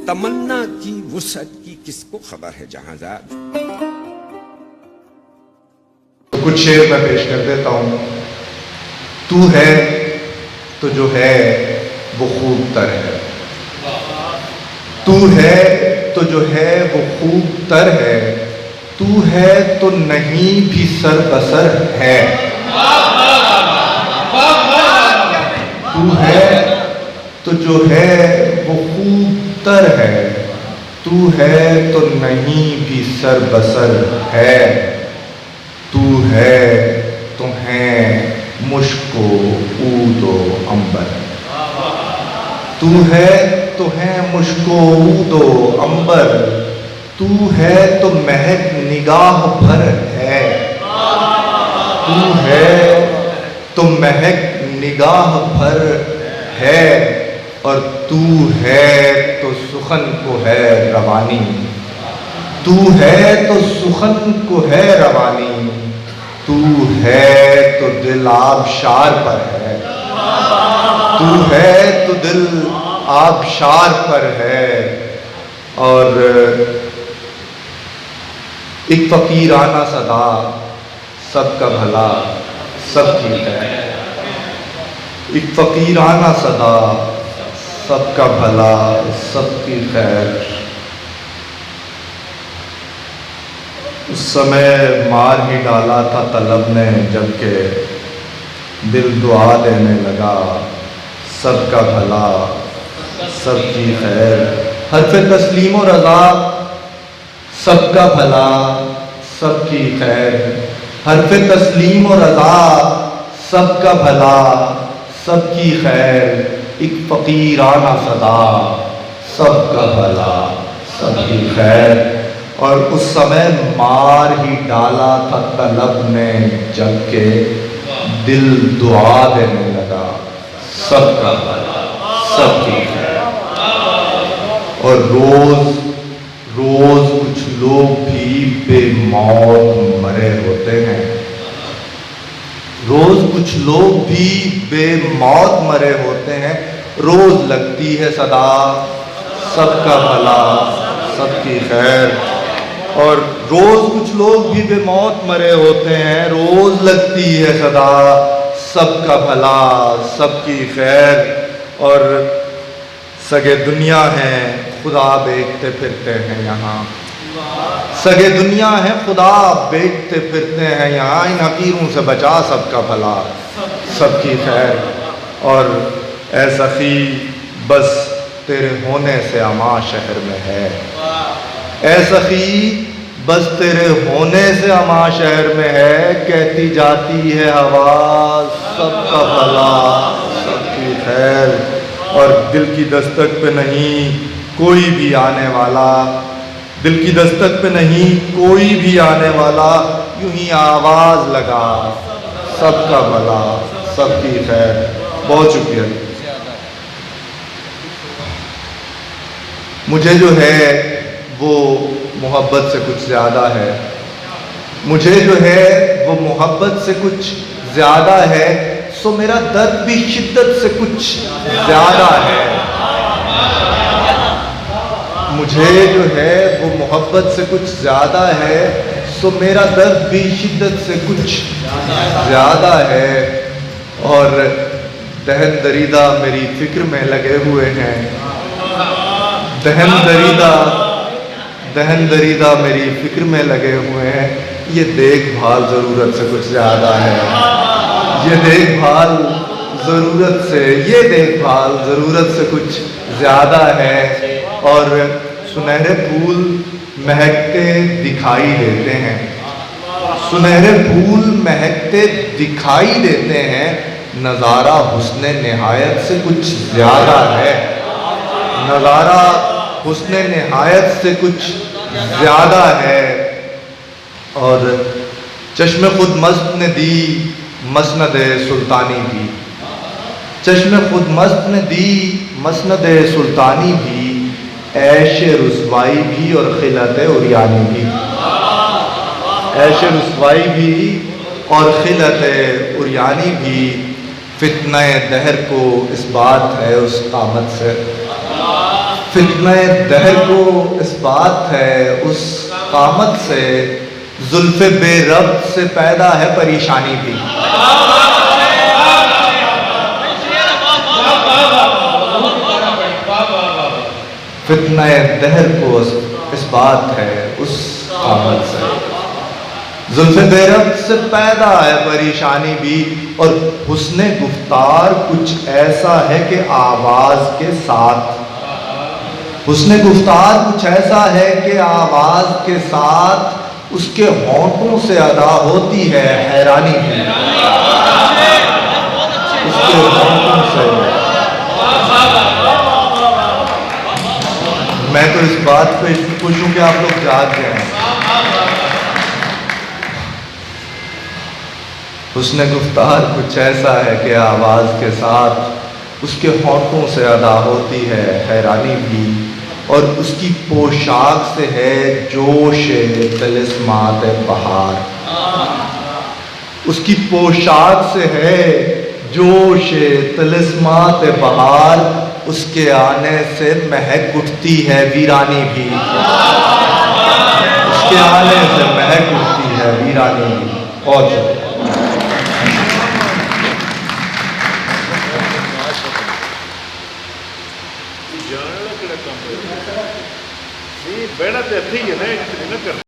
تمنا کی وسعت کی کس کو خبر ہے جہاں زاد؟ کچھ شعر میں پیش کر دیتا ہوں. تو ہے تو جو ہے وہ خوب تر ہے، تو ہے تو جو ہے وہ خوب تر ہے، تو ہے تو نہیں بھی سر بسر ہے. تو ہے تو جو ہے وہ خوب تر ہے، تو ہے تو نہیں بھی سر بسر ہے. تو ہے تمہیں مشک و عود و عنبر، تو ہے تو ہے مشک و عود و عنبر، تو ہے تو مہک نگاہ بھر ہے. تو ہے تو مہک نگاہ بھر ہے، اور تو ہے تو سخن کو ہے روانی. تو ہے تو سخن کو ہے روانی، تو ہے تو دل آبشار پر ہے. تو ہے تو دل آبشار پر ہے. اور ایک فقیرانہ صدا، سب کا بھلا سب کی خیر. ایک فقیرانہ صدا، سب کا بھلا سب کی خیر. اس سمے مار ہی ڈالا تھا طلب نے، جبکہ دل دعا دینے لگا سب کا بھلا سب کی خیر. حرف تسلیم و رضا، سب کا بھلا سب کی خیر. حرف تسلیم و رضا، سب کا بھلا سب کی خیر. ایک فقیرانہ صدا، سب کا بھلا سب کی خیر. اور اس سمے مار ہی ڈالا تھا طلب نے، جبکہ دل دعا دینے لگا سب کا بھلا سب کی خیر. اور روز روز کچھ لوگ بھی بے موت مرے ہوتے ہیں. روز کچھ لوگ بھی بے موت مرے ہوتے ہیں. روز لگتی ہے صدا، سب کا بھلا سب کی خیر. اور روز کچھ لوگ بھی بے موت مرے ہوتے ہیں. روز لگتی ہے صدا، سب کا بھلا سب کی خیر. اور سگے دنیا ہیں خدا بیچتے پھرتے ہیں یہاں. سگے دنیا ہے خدا بیچتے پھرتے ہیں یہاں. ان حقیروں سے بچا سب کا بھلا سب کی خیر. اور اے سخی بس تیرے ہونے سے اما شہر میں ہے. اے سخی بس تیرے ہونے سے اما شہر میں ہے. کہتی جاتی ہے ہوا سب کا بھلا سب کی خیر. اور دل کی دستک پہ نہیں کوئی بھی آنے والا، دل کی دستک پہ نہیں کوئی بھی آنے والا، یوں ہی آواز لگا سب کا بھلا سب کی خیر. بہت شکریہ. مجھے جو ہے وہ محبت سے کچھ زیادہ ہے. مجھے جو ہے وہ محبت سے کچھ زیادہ ہے. سو میرا درد بھی شدت سے کچھ زیادہ ہے. مجھے جو ہے وہ محبت سے کچھ زیادہ ہے. سو میرا درد بھی شدت سے کچھ زیادہ ہے. اور دہن دریدہ میری فکر میں لگے ہوئے ہیں. دہن دریدہ میری فکر میں لگے ہوئے ہیں. یہ دیکھ بھال ضرورت سے کچھ زیادہ ہے. یہ دیکھ بھال ضرورت سے کچھ زیادہ ہے. اور سنہرے پھول مہکتے دکھائی دیتے ہیں. سنہرے پھول مہکتے دکھائی دیتے ہیں. نظارہ حسن نہایت سے کچھ زیادہ ہے. نظارہ حسن نہایت سے کچھ زیادہ ہے. اور چشم خود مست نے دی مسند سلطانی بھی. چشم خود مست نے دی مسند سلطانی بھی. عیش رسوائی بھی اور خلعت عریانی بھی. عیش رسوائی بھی اور خلعت عریانی بھی. فتنہ دہر کو اس بات ہے اس قامت سے. فتنہ دہر کو اس بات ہے اس قامت سے، زلف بے ربط سے پیدا ہے پریشانی بھی۔ فتنہ دہر کو اس بات ہے اس قامت سے، زلف بے ربط سے پیدا ہے پریشانی بھی، اور حسن گفتار کچھ ایسا ہے کہ آواز کے ساتھ، حسن گفتار کچھ ایسا ہے کہ آواز کے ساتھ اس کے ہونٹوں سے ادا ہوتی ہے حیرانی بھی، اس کے ہونٹوں سے۔ میں تو اس بات پہ خوش ہوں کہ آپ لوگ جاگ گئے ہیں۔ حسن گفتار کچھ ایسا ہے کہ آواز کے ساتھ اس کے ہونٹوں سے ادا ہوتی ہے حیرانی بھی، اور اس کی پوشاک سے ہے جوش طلسمات بہار، اس کی پوشاک سے ہے جوش طلسمات بہار، اس کے آنے سے مہک اٹھتی ہے ویرانی بھی، اس کے آنے سے مہک اٹھتی ہے ویرانی بھی۔ اور جانا کہڑا کام ہے؟ نہیں بیٹھا تے اتھی ہے نا،